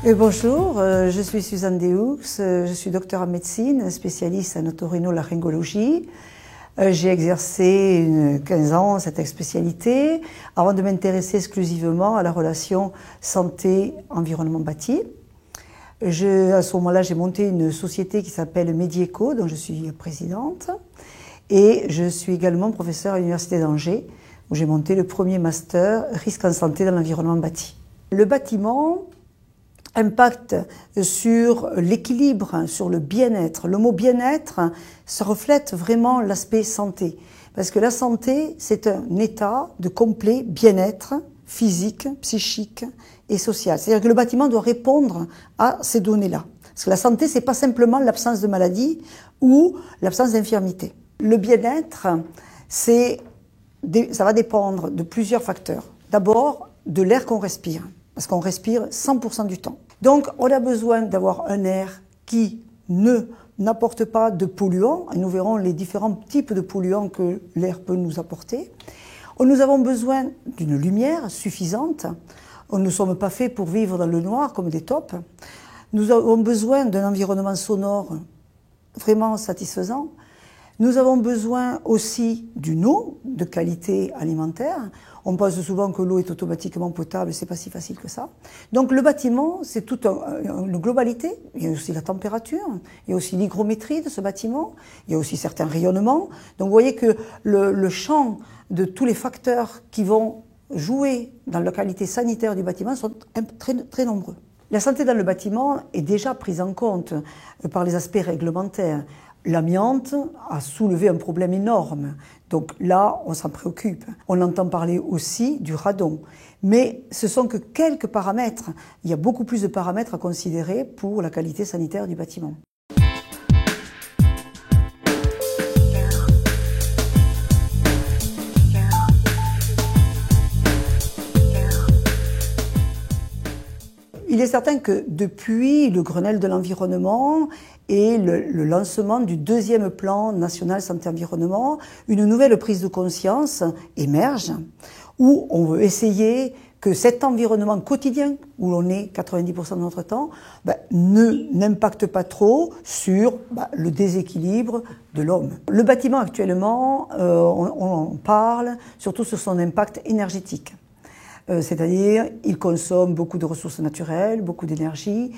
Bonjour, je suis Suzanne Déhoux, je suis docteur en médecine, spécialiste en otorhinolaryngologie. J'ai exercé 15 ans cette spécialité avant de m'intéresser exclusivement à la relation santé-environnement bâti. À ce moment-là, j'ai monté une société qui s'appelle Medieco, dont je suis présidente. Et je suis également professeure à l'Université d'Angers, où j'ai monté le premier master risque en santé dans l'environnement bâti. Le bâtiment impacte sur l'équilibre, sur le bien-être. Le mot bien-être, ça reflète vraiment l'aspect santé. Parce que la santé, c'est un état de complet bien-être physique, psychique et social. C'est-à-dire que le bâtiment doit répondre à ces données-là. Parce que la santé, c'est pas simplement l'absence de maladie ou l'absence d'infirmité. Le bien-être, ça va dépendre de plusieurs facteurs. D'abord, de l'air qu'on respire. Parce qu'on respire 100% du temps. Donc, on a besoin d'avoir un air qui n'apporte pas de polluants. Et nous verrons les différents types de polluants que l'air peut nous apporter. Nous avons besoin d'une lumière suffisante. Nous ne sommes pas faits pour vivre dans le noir comme des taupes. Nous avons besoin d'un environnement sonore vraiment satisfaisant. Nous avons besoin aussi d'une eau de qualité alimentaire. On pense souvent que l'eau est automatiquement potable, c'est pas si facile que ça. Donc le bâtiment, c'est toute une globalité. Il y a aussi la température, il y a aussi l'hygrométrie de ce bâtiment, il y a aussi certains rayonnements. Donc vous voyez que le champ de tous les facteurs qui vont jouer dans la qualité sanitaire du bâtiment sont très, très nombreux. La santé dans le bâtiment est déjà prise en compte par les aspects réglementaires. L'amiante a soulevé un problème énorme. Donc là, on s'en préoccupe. On entend parler aussi du radon. Mais ce sont que quelques paramètres. Il y a beaucoup plus de paramètres à considérer pour la qualité sanitaire du bâtiment. Il est certain que depuis le Grenelle de l'environnement et le lancement du deuxième plan national santé-environnement, une nouvelle prise de conscience émerge où on veut essayer que cet environnement quotidien, où l'on est 90% de notre temps, n'impacte pas trop sur le déséquilibre de l'homme. Le bâtiment actuellement, on parle surtout sur son impact énergétique. C'est-à-dire, il consomme beaucoup de ressources naturelles, beaucoup d'énergie.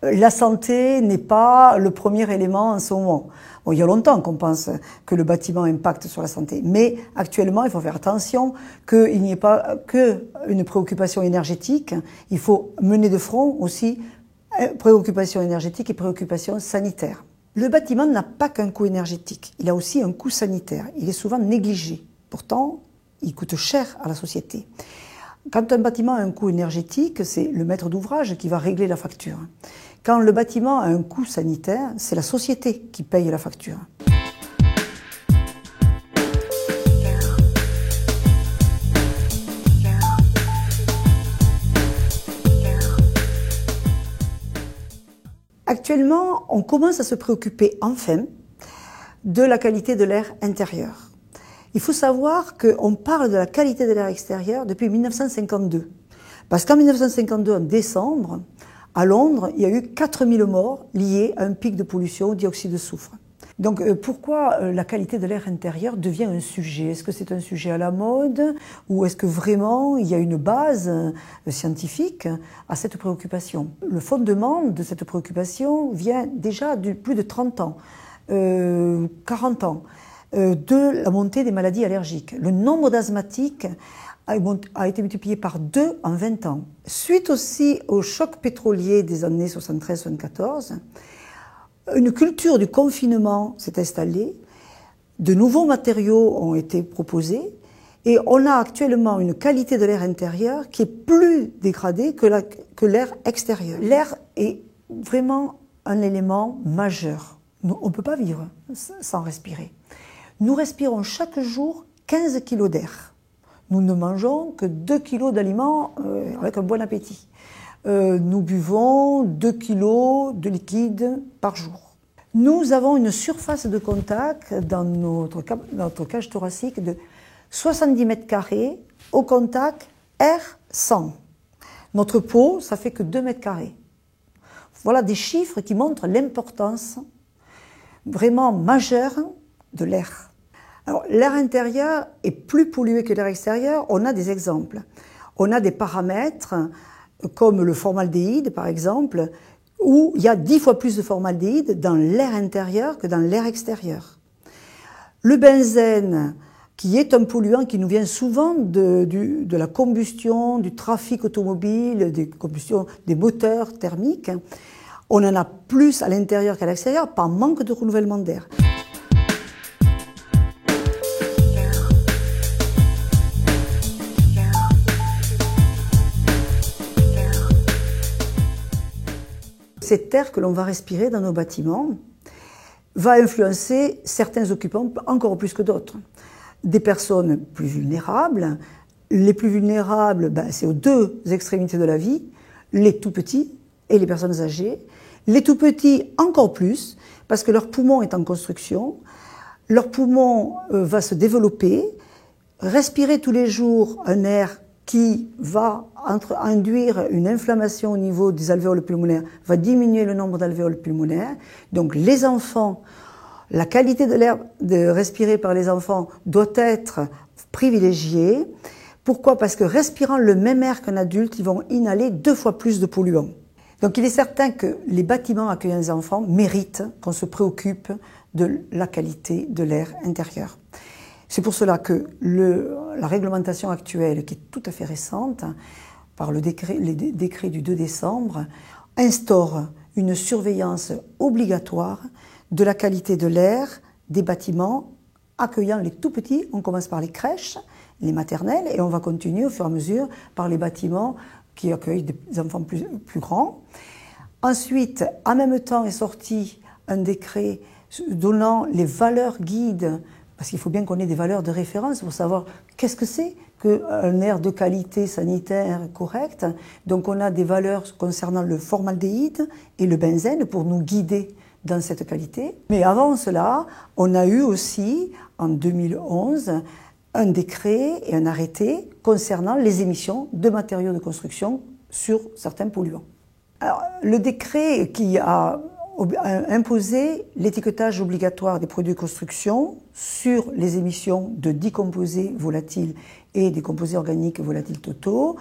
La santé n'est pas le premier élément en ce moment. Bon, il y a longtemps qu'on pense que le bâtiment impacte sur la santé. Mais actuellement, il faut faire attention qu'il n'y ait pas qu'une préoccupation énergétique. Il faut mener de front aussi préoccupation énergétique et préoccupation sanitaire. Le bâtiment n'a pas qu'un coût énergétique. Il a aussi un coût sanitaire. Il est souvent négligé. Pourtant, il coûte cher à la société. Quand un bâtiment a un coût énergétique, c'est le maître d'ouvrage qui va régler la facture. Quand le bâtiment a un coût sanitaire, c'est la société qui paye la facture. Actuellement, on commence à se préoccuper enfin de la qualité de l'air intérieur. Il faut savoir qu'on parle de la qualité de l'air extérieur depuis 1952. Parce qu'en 1952, en décembre, à Londres, il y a eu 4000 morts liés à un pic de pollution au dioxyde de soufre. Donc pourquoi la qualité de l'air intérieur devient un sujet? Est-ce que c'est un sujet à la mode ou est-ce que vraiment il y a une base scientifique à cette préoccupation? Le fondement de cette préoccupation vient déjà de plus de 30 ans, 40 ans. De la montée des maladies allergiques. Le nombre d'asthmatiques a été multiplié par 2 en 20 ans. Suite aussi au choc pétrolier des années 73-74, une culture du confinement s'est installée, de nouveaux matériaux ont été proposés et on a actuellement une qualité de l'air intérieur qui est plus dégradée que l'air extérieur. L'air est vraiment un élément majeur. On ne peut pas vivre sans respirer. Nous respirons chaque jour 15 kg d'air. Nous ne mangeons que 2 kg d'aliments avec un bon appétit. Nous buvons 2 kg de liquide par jour. Nous avons une surface de contact dans notre cage thoracique de 70 mètres carrés au contact air-sang. Notre peau, ça fait que 2 mètres carrés. Voilà des chiffres qui montrent l'importance vraiment majeure de l'air. Alors, l'air intérieur est plus pollué que l'air extérieur. On a des exemples. On a des paramètres comme le formaldéhyde, par exemple, où il y a 10 fois plus de formaldéhyde dans l'air intérieur que dans l'air extérieur. Le benzène, qui est un polluant qui nous vient souvent de la combustion, du trafic automobile, des moteurs thermiques, on en a plus à l'intérieur qu'à l'extérieur par manque de renouvellement d'air. Cet air que l'on va respirer dans nos bâtiments va influencer certains occupants encore plus que d'autres. Des personnes plus vulnérables. Les plus vulnérables, c'est aux deux extrémités de la vie, les tout petits et les personnes âgées. Les tout petits encore plus, parce que leur poumon est en construction, leur poumon va se développer, respirer tous les jours un air qui va induire une inflammation au niveau des alvéoles pulmonaires, va diminuer le nombre d'alvéoles pulmonaires. Donc les enfants, la qualité de l'air respiré par les enfants doit être privilégiée. Pourquoi? Parce que respirant le même air qu'un adulte, ils vont inhaler 2 fois plus de polluants. Donc il est certain que les bâtiments accueillant les enfants méritent qu'on se préoccupe de la qualité de l'air intérieur. C'est pour cela que la réglementation actuelle, qui est tout à fait récente, par les décrets du 2 décembre, instaure une surveillance obligatoire de la qualité de l'air des bâtiments accueillant les tout petits. On commence par les crèches, les maternelles, et on va continuer au fur et à mesure par les bâtiments qui accueillent des enfants plus grands. Ensuite, en même temps est sorti un décret donnant les valeurs guides, parce qu'il faut bien qu'on ait des valeurs de référence pour savoir qu'est-ce que c'est qu'un air de qualité sanitaire correcte. Donc on a des valeurs concernant le formaldéhyde et le benzène pour nous guider dans cette qualité. Mais avant cela, on a eu aussi, en 2011, un décret et un arrêté concernant les émissions de matériaux de construction sur certains polluants. Alors, le décret qui a imposé l'étiquetage obligatoire des produits de construction sur les émissions de 10 composés volatiles et des composés organiques volatiles totaux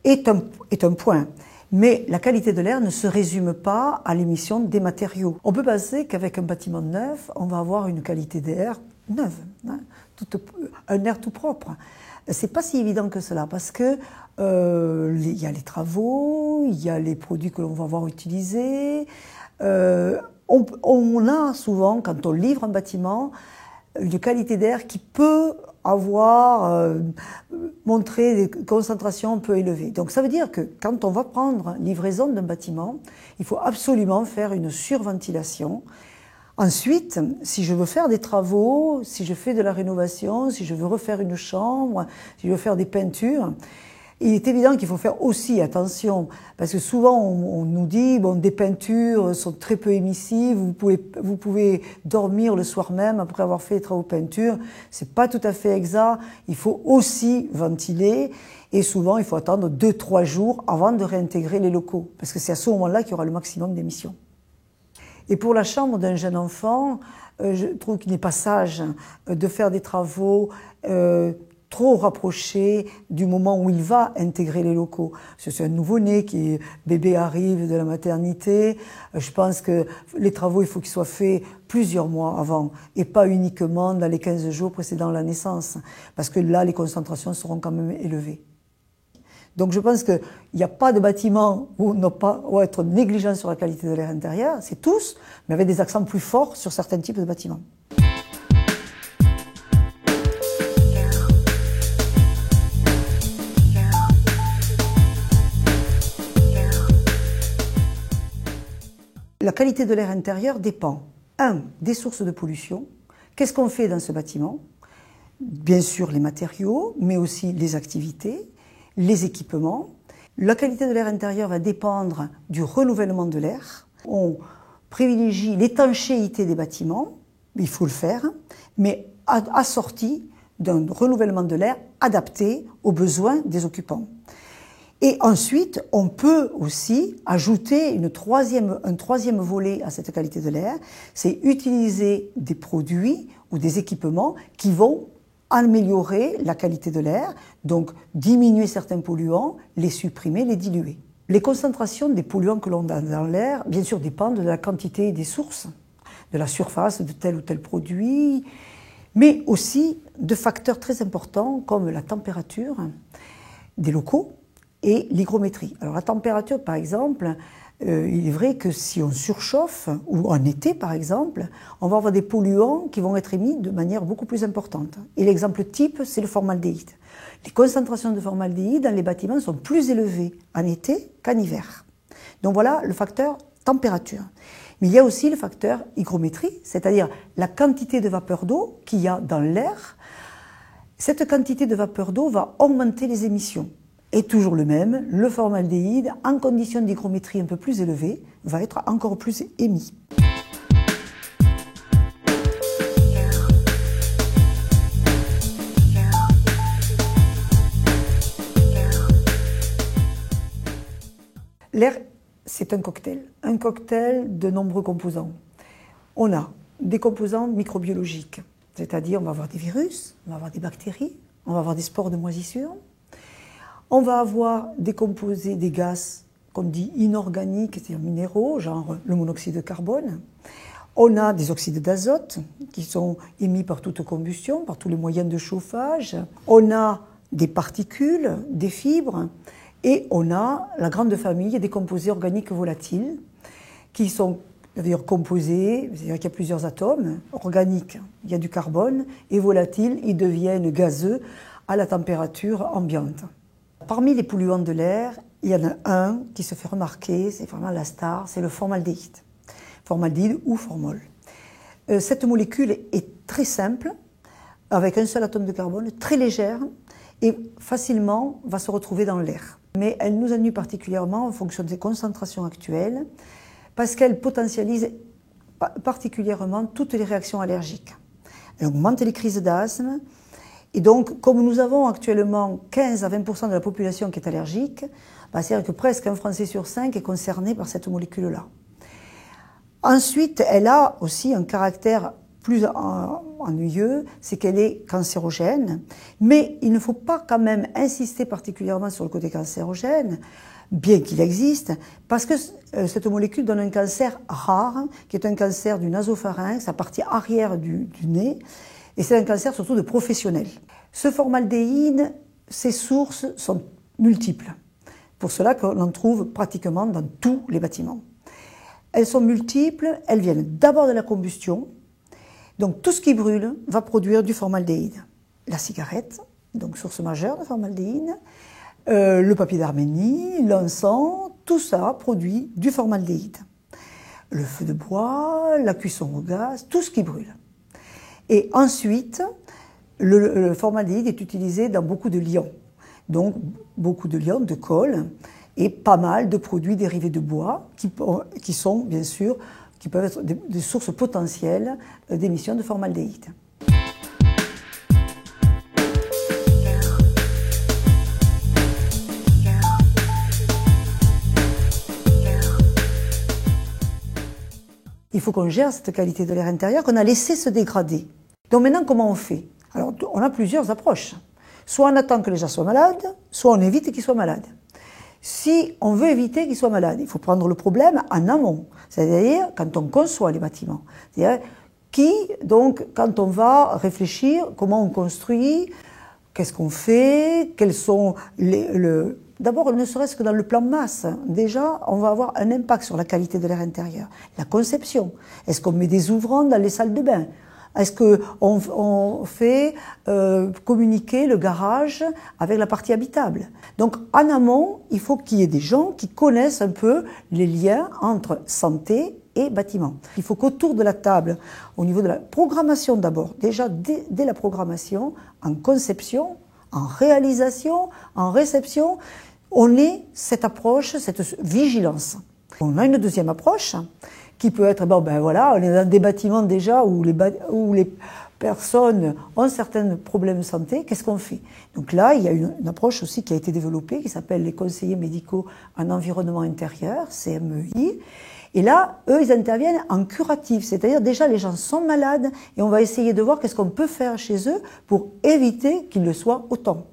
est un point. Mais la qualité de l'air ne se résume pas à l'émission des matériaux. On peut penser qu'avec un bâtiment neuf, on va avoir une qualité d'air neuve, un air tout propre. C'est pas si évident que cela, parce que il y a les travaux, il y a les produits que l'on va avoir utilisés. On a souvent, quand on livre un bâtiment, une qualité d'air qui peut avoir montré des concentrations un peu élevées. Donc ça veut dire que quand on va prendre livraison d'un bâtiment, il faut absolument faire une surventilation. Ensuite, si je veux faire des travaux, si je fais de la rénovation, si je veux refaire une chambre, si je veux faire des peintures, il est évident qu'il faut faire aussi attention, parce que souvent on nous dit bon, des peintures sont très peu émissives, vous pouvez dormir le soir même après avoir fait les travaux de peinture. C'est pas tout à fait exact. Il faut aussi ventiler, et souvent il faut attendre 2-3 jours avant de réintégrer les locaux, parce que c'est à ce moment-là qu'il y aura le maximum d'émissions. Et pour la chambre d'un jeune enfant, je trouve qu'il n'est pas sage de faire des travaux trop rapproché du moment où il va intégrer les locaux. C'est un nouveau-né qui, bébé arrive de la maternité. Je pense que les travaux, il faut qu'ils soient faits plusieurs mois avant et pas uniquement dans les 15 jours précédant la naissance, parce que là, les concentrations seront quand même élevées. Donc je pense qu'il n'y a pas de bâtiment où on va être négligent sur la qualité de l'air intérieur, c'est tous, mais avec des accents plus forts sur certains types de bâtiments. La qualité de l'air intérieur dépend, des sources de pollution. Qu'est-ce qu'on fait dans ce bâtiment? Bien sûr les matériaux, mais aussi les activités, les équipements. La qualité de l'air intérieur va dépendre du renouvellement de l'air. On privilégie l'étanchéité des bâtiments, il faut le faire, mais assorti d'un renouvellement de l'air adapté aux besoins des occupants. Et ensuite, on peut aussi ajouter un troisième volet à cette qualité de l'air, c'est utiliser des produits ou des équipements qui vont améliorer la qualité de l'air, donc diminuer certains polluants, les supprimer, les diluer. Les concentrations des polluants que l'on a dans l'air, bien sûr, dépendent de la quantité et des sources, de la surface de tel ou tel produit, mais aussi de facteurs très importants comme la température des locaux et l'hygrométrie. Alors la température, par exemple, il est vrai que si on surchauffe, ou en été par exemple, on va avoir des polluants qui vont être émis de manière beaucoup plus importante. Et l'exemple type, c'est le formaldéhyde. Les concentrations de formaldéhyde dans les bâtiments sont plus élevées en été qu'en hiver. Donc voilà le facteur température. Mais il y a aussi le facteur hygrométrie, c'est-à-dire la quantité de vapeur d'eau qu'il y a dans l'air. Cette quantité de vapeur d'eau va augmenter les émissions. Et toujours le même, le formaldéhyde, en conditions d'hygrométrie un peu plus élevée, va être encore plus émis. L'air, c'est un cocktail de nombreux composants. On a des composants microbiologiques, c'est-à-dire on va avoir des virus, on va avoir des bactéries, on va avoir des spores de moisissure. On va avoir des composés, des gaz qu'on dit inorganiques, c'est-à-dire minéraux, genre le monoxyde de carbone. On a des oxydes d'azote qui sont émis par toute combustion, par tous les moyens de chauffage. On a des particules, des fibres. Et on a la grande famille des composés organiques volatiles qui sont d'ailleurs composés, c'est-à-dire qu'il y a plusieurs atomes. Organiques, il y a du carbone, et volatiles, ils deviennent gazeux à la température ambiante. Parmi les polluants de l'air, il y en a un qui se fait remarquer, c'est vraiment la star, c'est le formaldéhyde. Formaldéhyde ou formol. Cette molécule est très simple, avec un seul atome de carbone, très légère, et facilement va se retrouver dans l'air. Mais elle nous ennuie particulièrement en fonction des concentrations actuelles, parce qu'elle potentialise particulièrement toutes les réactions allergiques. Elle augmente les crises d'asthme, et donc, comme nous avons actuellement 15 à 20% de la population qui est allergique, c'est-à-dire que presque un Français sur 5 est concerné par cette molécule-là. Ensuite, elle a aussi un caractère plus ennuyeux, c'est qu'elle est cancérogène, mais il ne faut pas quand même insister particulièrement sur le côté cancérogène, bien qu'il existe, parce que cette molécule donne un cancer rare, qui est un cancer du nasopharynx, la partie arrière du nez, et c'est un cancer surtout de professionnels. Ce formaldéhyde, ses sources sont multiples. Pour cela qu'on en trouve pratiquement dans tous les bâtiments. Elles sont multiples, elles viennent d'abord de la combustion. Donc tout ce qui brûle va produire du formaldéhyde. La cigarette, donc source majeure de formaldéhyde, le papier d'Arménie, l'encens, tout ça produit du formaldéhyde. Le feu de bois, la cuisson au gaz, tout ce qui brûle. Et ensuite, le formaldéhyde est utilisé dans beaucoup de liants. Donc, beaucoup de liants, de colle, et pas mal de produits dérivés de bois qui sont, bien sûr, qui peuvent être des sources potentielles d'émissions de formaldéhyde. Il faut qu'on gère cette qualité de l'air intérieur qu'on a laissé se dégrader. Donc maintenant, comment on fait? Alors, on a plusieurs approches. Soit on attend que les gens soient malades, soit on évite qu'ils soient malades. Si on veut éviter qu'ils soient malades, il faut prendre le problème en amont, c'est-à-dire quand on conçoit les bâtiments. C'est-à-dire quand on va réfléchir comment on construit, qu'est-ce qu'on fait, quels sont D'abord, ne serait-ce que dans le plan masse, déjà, on va avoir un impact sur la qualité de l'air intérieur. La conception. Est-ce qu'on met des ouvrants dans les salles de bain? Est-ce qu'on fait communiquer le garage avec la partie habitable? Donc, en amont, il faut qu'il y ait des gens qui connaissent un peu les liens entre santé et bâtiment. Il faut qu'autour de la table, au niveau de la programmation d'abord, déjà dès la programmation, en conception, en réalisation, en réception, on ait cette approche, cette vigilance. On a une deuxième approche qui peut être, on est dans des bâtiments déjà où les personnes ont certains problèmes de santé, qu'est-ce qu'on fait? Donc là, il y a une approche aussi qui a été développée, qui s'appelle les conseillers médicaux en environnement intérieur, CMEI. Et là, eux, ils interviennent en curatif, c'est-à-dire déjà les gens sont malades et on va essayer de voir qu'est-ce qu'on peut faire chez eux pour éviter qu'ils le soient autant.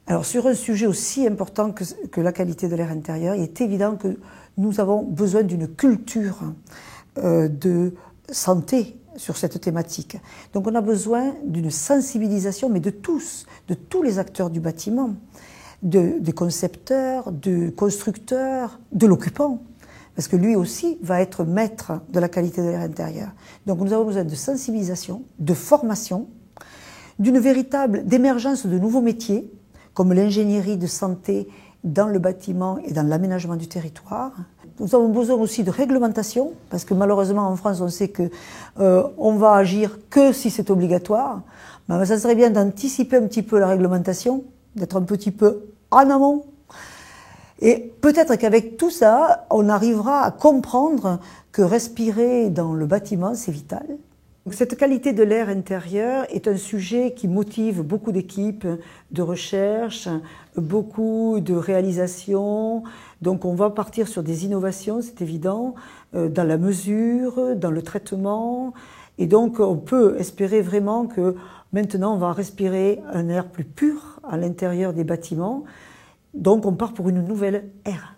Alors sur un sujet aussi important que la qualité de l'air intérieur, il est évident que nous avons besoin d'une culture de santé sur cette thématique. Donc on a besoin d'une sensibilisation, mais de tous les acteurs du bâtiment, des concepteurs, du constructeur, de l'occupant, parce que lui aussi va être maître de la qualité de l'air intérieur. Donc nous avons besoin de sensibilisation, de formation, d'une véritable d'émergence de nouveaux métiers, comme l'ingénierie de santé dans le bâtiment et dans l'aménagement du territoire. Nous avons besoin aussi de réglementation, parce que malheureusement en France on sait que on va agir que si c'est obligatoire. Mais ça serait bien d'anticiper un petit peu la réglementation, d'être un petit peu en amont. Et peut-être qu'avec tout ça, on arrivera à comprendre que respirer dans le bâtiment, c'est vital. Donc cette qualité de l'air intérieur est un sujet qui motive beaucoup d'équipes de recherche, beaucoup de réalisations. Donc on va partir sur des innovations, c'est évident, dans la mesure, dans le traitement. Et donc on peut espérer vraiment que maintenant on va respirer un air plus pur à l'intérieur des bâtiments. Donc on part pour une nouvelle ère.